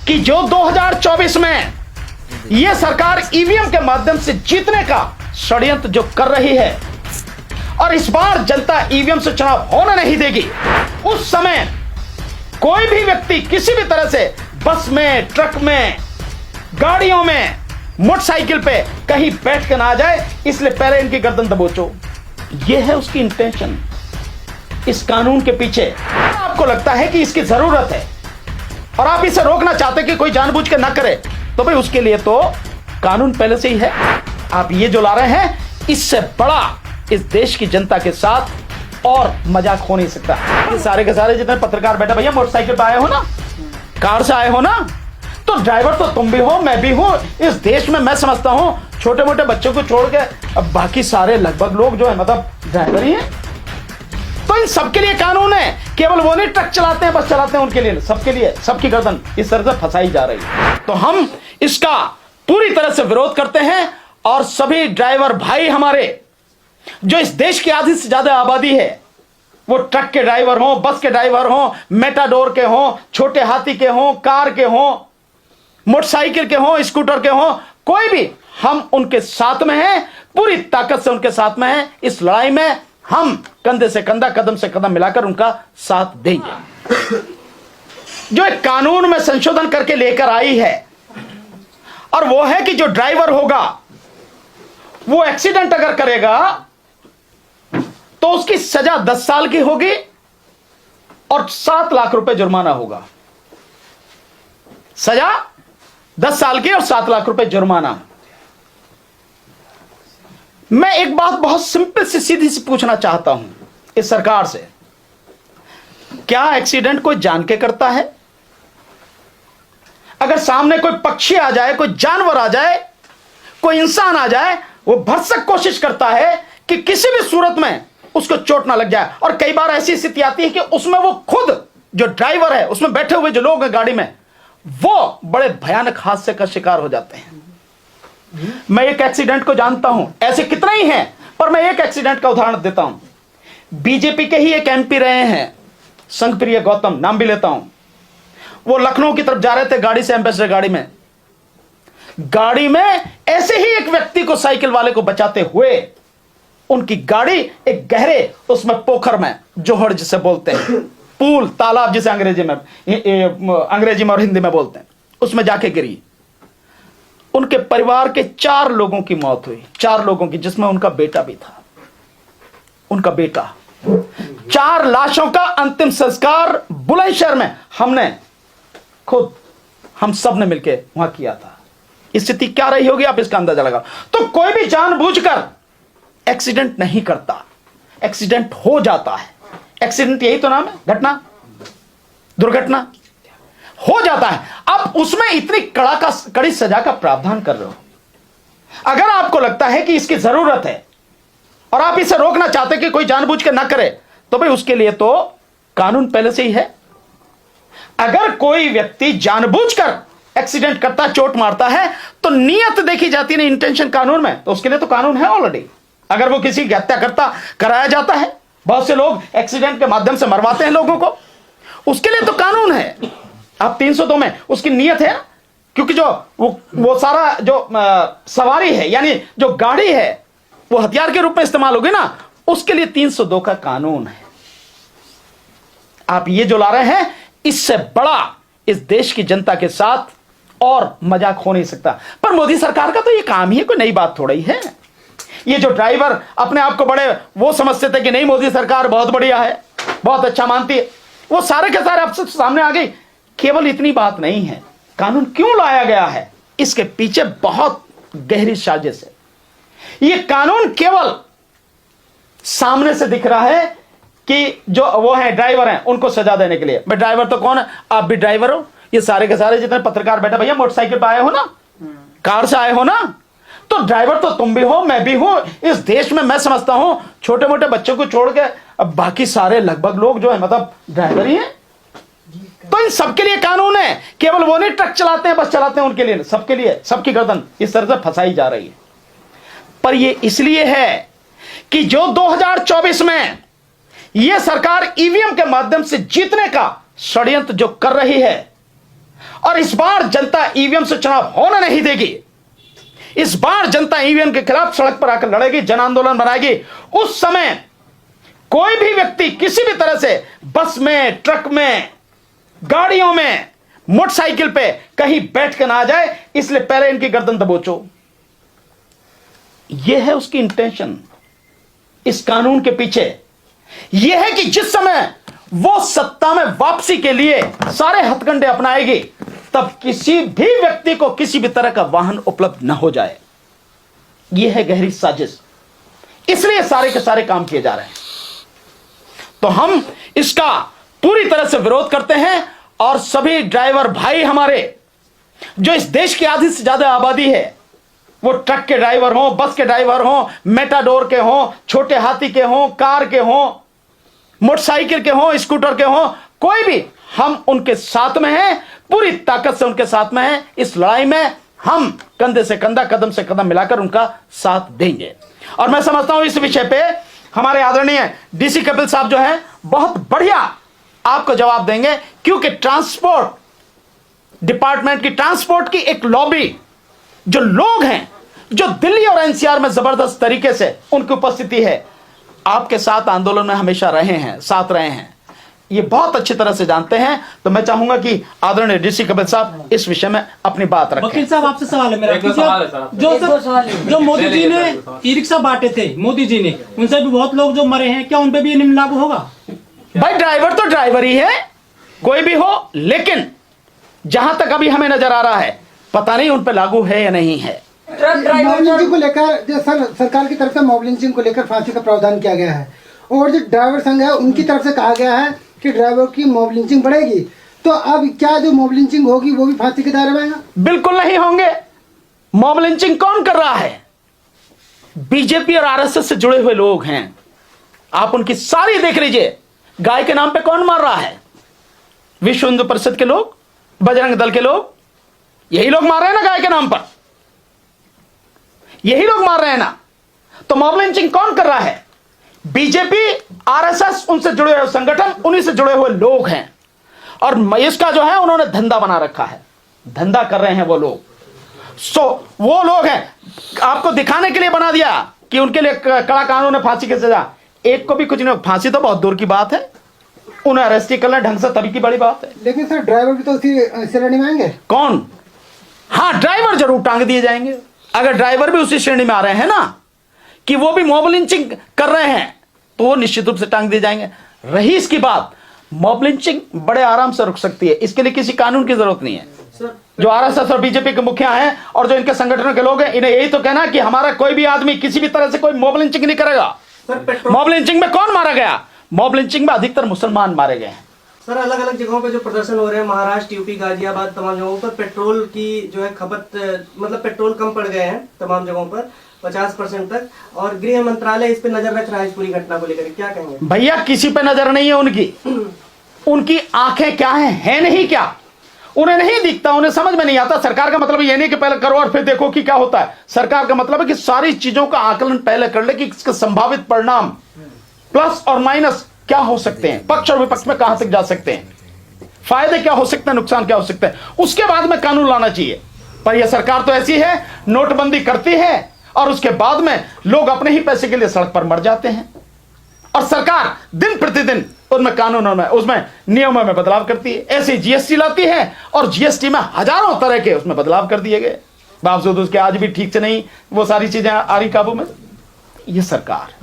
कि जो 2024 में यह सरकार ईवीएम के माध्यम से जीतने का षड्यंत्र जो कर रही है और इस बार जनता ईवीएम से चुनाव होने नहीं देगी, उस समय कोई भी व्यक्ति किसी भी तरह से बस में, ट्रक में, गाड़ियों में, मोटरसाइकिल पे कहीं बैठ के ना आ जाए, इसलिए पहले इनकी गर्दन दबोचो। यह है उसकी इंटेंशन इस कानून के पीछे। आपको लगता है कि इसकी जरूरत है और आप इसे रोकना चाहते कि कोई जानबूझ के ना करे, तो भाई उसके लिए तो कानून पहले से ही है। आप ये जो ला रहे हैं, इससे बड़ा इस देश की जनता के साथ और मजाक हो नहीं सकता। ये सारे के सारे जितने पत्रकार बैठे, भैया मोटरसाइकिल पे आए हो ना, कार से आए हो ना, तो ड्राइवर तो तुम भी हो, मैं भी हूं। इस देश में मैं समझता हूं छोटे मोटे बच्चों को छोड़ के अब बाकी सारे लगभग लोग जो है मतलब ड्राइवर ही हैं। तो इन सबके लिए कानून है, केवल वो नहीं ट्रक चलाते हैं, बस चलाते हैं, उनके लिए, सबके लिए, सबकी गर्दन इस तरह से फंसाई जा रही है। तो हम इसका पूरी तरह से विरोध करते हैं और सभी ड्राइवर भाई हमारे जो इस देश की आधी से ज्यादा आबादी है, वो ट्रक के ड्राइवर हो, बस के ड्राइवर हो, मेटाडोर के हो, छोटे हाथी के हो, कार के हो, मोटरसाइकिल के हो, स्कूटर के हो, कोई भी, हम उनके साथ में हैं, पूरी ताकत से उनके साथ में हैं। इस लड़ाई में हम कंधे से कंधा, कदम से कदम मिलाकर उनका साथ देंगे। जो एक कानून में संशोधन करके लेकर आई है, और वो है कि जो ड्राइवर होगा वो एक्सीडेंट अगर करेगा तो उसकी सजा 10 साल की होगी और 7 लाख रुपए जुर्माना होगा। सजा 10 साल की और 7 लाख रुपए जुर्माना। मैं एक बात बहुत सिंपल सी, सीधी सी पूछना चाहता हूं इस सरकार से, क्या एक्सीडेंट कोई जान के करता है? अगर सामने कोई पक्षी आ जाए, कोई जानवर आ जाए, कोई इंसान आ जाए, वो भरसक कोशिश करता है कि किसी भी सूरत में उसको चोट ना लग जाए। और कई बार ऐसी स्थिति आती है कि उसमें वो खुद जो ड्राइवर है, उसमें बैठे हुए जो लोग हैं गाड़ी में, वो बड़े भयानक हादसे का शिकार हो जाते हैं। मैं एक एक्सीडेंट को जानता हूं, ऐसे कितने ही हैं, पर मैं एक एक्सीडेंट का उदाहरण देता हूं। बीजेपी के ही एक एमपी रहे हैं, संघप्रिय गौतम, नाम भी लेता हूं। वो लखनऊ की तरफ जा रहे थे गाड़ी से, एम्बेसडर गाड़ी में ऐसे ही एक व्यक्ति को, साइकिल वाले को बचाते हुए उनकी गाड़ी एक गहरे उसमें पोखर में, जोहड़ जिसे बोलते हैं, पूल, तालाब जिसे अंग्रेजी में और हिंदी में बोलते हैं, उसमें जाके गिरी। उनके परिवार के 4 लोगों की मौत हुई, 4 लोगों की, जिसमें उनका बेटा भी था। उनका बेटा, 4 लाशों का अंतिम संस्कार बुलंदशहर में हमने खुद, हम सब ने मिलकर वहां किया था। स्थिति क्या रही होगी आप इसका अंदाजा लगाओ। तो कोई भी जानबूझकर एक्सीडेंट नहीं करता, एक्सीडेंट हो जाता है। एक्सीडेंट यही तो नाम है, घटना, दुर्घटना हो जाता है। अब उसमें इतनी कड़ी सजा का प्रावधान कर रहे हो। अगर आपको लगता है कि इसकी जरूरत है और आप इसे रोकना चाहते कि कोई जानबूझ के ना करे, तो भाई उसके लिए तो कानून पहले से ही है। अगर कोई व्यक्ति जानबूझकर एक्सीडेंट करता, चोट मारता है, तो नियत देखी जाती है, इंटेंशन कानून में, तो उसके लिए तो कानून है ऑलरेडी। अगर वो किसी की हत्या करता, कराया जाता है, बहुत से लोग एक्सीडेंट के माध्यम से मरवाते हैं लोगों को, उसके लिए तो कानून है। आप 302 में उसकी नियत है, क्योंकि जो वो सारा जो सवारी है, यानी जो गाड़ी है, वो हथियार के रूप में इस्तेमाल होगी ना, उसके लिए 302 का कानून है। आप ये जो ला रहे हैं, इससे बड़ा इस देश की जनता के साथ और मजाक हो नहीं सकता। पर मोदी सरकार का तो ये काम ही है, कोई नई बात थोड़ा ही है। ये जो ड्राइवर अपने आप को बड़े वो समझते थे कि नहीं, मोदी सरकार बहुत बढ़िया है, बहुत अच्छा मानती है, वो सारे के सारे आपसे सामने आ गई। केवल इतनी बात नहीं है, कानून क्यों लाया गया है, इसके पीछे बहुत गहरी साजिश है। ये कानून केवल सामने से दिख रहा है कि जो वो है ड्राइवर हैं, उनको सजा देने के लिए। भाई ड्राइवर तो कौन है? आप भी ड्राइवर हो। ये सारे के सारे जितने पत्रकार बैठे, भैया मोटरसाइकिल पे आए हो ना, कार से आए हो ना, तो ड्राइवर तो तुम भी हो, मैं भी हूं। इस देश में मैं समझता हूं छोटे मोटे बच्चों को छोड़ के अब बाकी सारे लगभग लोग जो है मतलब ड्राइवर ही हैं। तो इन सबके लिए कानून है, केवल वो नहीं ट्रक चलाते हैं, बस चलाते हैं, उनके लिए, सबके लिए, सबकी गर्दन इस तरह से फंसाई जा रही है। पर ये इसलिए है कि जो 2024 में यह सरकार ईवीएम के माध्यम से जीतने का षड्यंत्र जो कर रही है और इस बार जनता ईवीएम से चुनाव होने नहीं देगी। इस बार जनता ईवीएम के खिलाफ सड़क पर आकर लड़ेगी, जन आंदोलन बनाएगी। उस समय कोई भी व्यक्ति किसी भी तरह से बस में, ट्रक में, गाड़ियों में, मोटरसाइकिल पे कहीं बैठ के ना आ जाए, इसलिए पहले इनकी गर्दन दबोचो। यह है उसकी इंटेंशन इस कानून के पीछे। यह है कि जिस समय वो सत्ता में वापसी के लिए सारे हथकंडे अपनाएगी, तब किसी भी व्यक्ति को किसी भी तरह का वाहन उपलब्ध न हो जाए। यह है गहरी साजिश, इसलिए सारे के सारे काम किए जा रहे हैं। तो हम इसका पूरी तरह से विरोध करते हैं। और सभी ड्राइवर भाई हमारे, जो इस देश की आधी से ज्यादा आबादी है, वो ट्रक के ड्राइवर हो, बस के ड्राइवर हो, मेटाडोर के हो, छोटे हाथी के हो, कार के हो, मोटरसाइकिल के हो, स्कूटर के हो, कोई भी, हम उनके साथ में हैं, पूरी ताकत से उनके साथ में हैं। इस लड़ाई में हम कंधे से कंधा, कदम से कदम मिलाकर उनका साथ देंगे। और मैं समझता हूं इस विषय पे हमारे आदरणीय डीसी कपिल साहब जो हैं, बहुत बढ़िया आपको जवाब देंगे, क्योंकि ट्रांसपोर्ट डिपार्टमेंट की, ट्रांसपोर्ट की एक लॉबी, जो लोग हैं, जो दिल्ली और एनसीआर में जबरदस्त तरीके से उनकी उपस्थिति है, आपके साथ आंदोलन में हमेशा रहे हैं, साथ रहे हैं, ये बहुत अच्छी तरह से जानते हैं। तो मैं चाहूंगा कि आदरणीय डीसी कपिल साहब इस विषय में अपनी बात रखें। वकील साहब, आपसे सवाल है मेरा। जो मोदी जी ने ई रिक्शा बांटे थे, मोदी जी ने, उनसे भी बहुत लोग जो मरे हैं, क्या उन पे भी ये नियम लागू होगा? भाई ड्राइवर तो ड्राइवर ही है, कोई भी हो, लेकिन जहां तक अभी हमें नजर आ रहा है, पता नहीं उन पर लागू है या नहीं है। मॉब लिंचिंग को लेकर जो सरकार की तरफ से मॉब लिंचिंग को लेकर फांसी का प्रावधान किया गया है, और जो ड्राइवर संघ है उनकी तरफ से कहा गया है कि ड्राइवर की मॉब लिंचिंग बढ़ेगी। तो अब क्या जो मॉब लिंचिंग होगी वो भी फांसी के दायरे में आएगा? बिल्कुल नहीं होंगे। मॉब लिंचिंग कौन कर रहा है? बीजेपी और आरएसएस से जुड़े हुए लोग हैं। आप उनकी सारी देख लीजिए। गाय के नाम पे कौन मार रहा है? विश्व हिंदू परिषद के लोग, बजरंग दल के लोग, यही लोग मार रहे हैं ना गाय के नाम पर, यही लोग मार रहे हैं ना। तो मॉब लिंचिंग कौन कर रहा है? बीजेपी, आरएसएस, उनसे जुड़े हुए संगठन, उन्हीं से जुड़े हुए लोग हैं। और इसका जो है उन्होंने धंधा बना रखा है, धंधा कर रहे हैं वो लोग। वो लोग हैं, आपको दिखाने के लिए बना दिया कि उनके लिए कड़ा कानून है, फांसी की सजा। एक को भी कुछ नहीं, फांसी तो बहुत दूर की बात है, उन्हें अरेस्ट ही करना ढंग से तभी की बड़ी बात है। लेकिन सर ड्राइवर भी तो उसी श्रेणी में आएंगे। कौन? हाँ, ड्राइवर जरूर टांग दिए जाएंगे। अगर ड्राइवर भी उसी श्रेणी में आ रहे हैं ना, कि वो भी मॉब लिंचिंग कर रहे हैं, तो वो निश्चित रूप से टांग दिए जाएंगे। रही इसकी बात, मॉब लिंचिंग बड़े आराम से रुक सकती है, इसके लिए किसी कानून की जरूरत नहीं है। जो आरएसएस और बीजेपी के मुखिया हैं और जो इनके संगठनों के लोग हैं, इन्हें यही तो कहना कि हमारा कोई भी आदमी किसी भी तरह से कोई मॉब लिंचिंग नहीं करेगा। मॉब लिंचिंग में कौन मारा गया? मॉब लिंचिंग में अधिकतर मुसलमान मारे गए हैं। सर, अलग अलग जगहों पे जो प्रदर्शन हो रहे हैं, महाराष्ट्र, यूपी, गाजियाबाद, तमाम जगहों पर पेट्रोल की जो है खपत, मतलब पेट्रोल कम पड़ गए हैं तमाम जगहों पर 50% तक, और गृह मंत्रालय इस पे नजर रख रहा है इस पूरी घटना को लेकर, क्या कहेंगे? भैया किसी पे नजर नहीं है उनकी। उनकी आंखें क्या है नहीं क्या, उन्हें नहीं दिखता, उन्हें समझ में नहीं आता। सरकार का मतलब ये नहीं कि पहले करो और फिर देखो कि क्या होता है। सरकार का मतलब है कि सारी चीजों का आकलन पहले कर ले कि इसके संभावित परिणाम प्लस और माइनस क्या हो सकते हैं, पक्ष और विपक्ष में कहां तक जा सकते हैं, फायदे क्या हो सकते हैं, नुकसान क्या हो सकते हैं, उसके बाद में कानून लाना चाहिए। पर यह सरकार तो ऐसी है, नोटबंदी करती है और उसके बाद में लोग अपने ही पैसे के लिए सड़क पर मर जाते हैं। और सरकार दिन प्रतिदिन उनमें कानूनों में, उसमें नियमों में बदलाव करती है। ऐसी जीएसटी लाती है और जीएसटी में हजारों तरह के उसमें बदलाव कर दिए गए, बावजूद उसके आज भी ठीक से नहीं वो सारी चीजें आ रही काबू में। ये सरकार।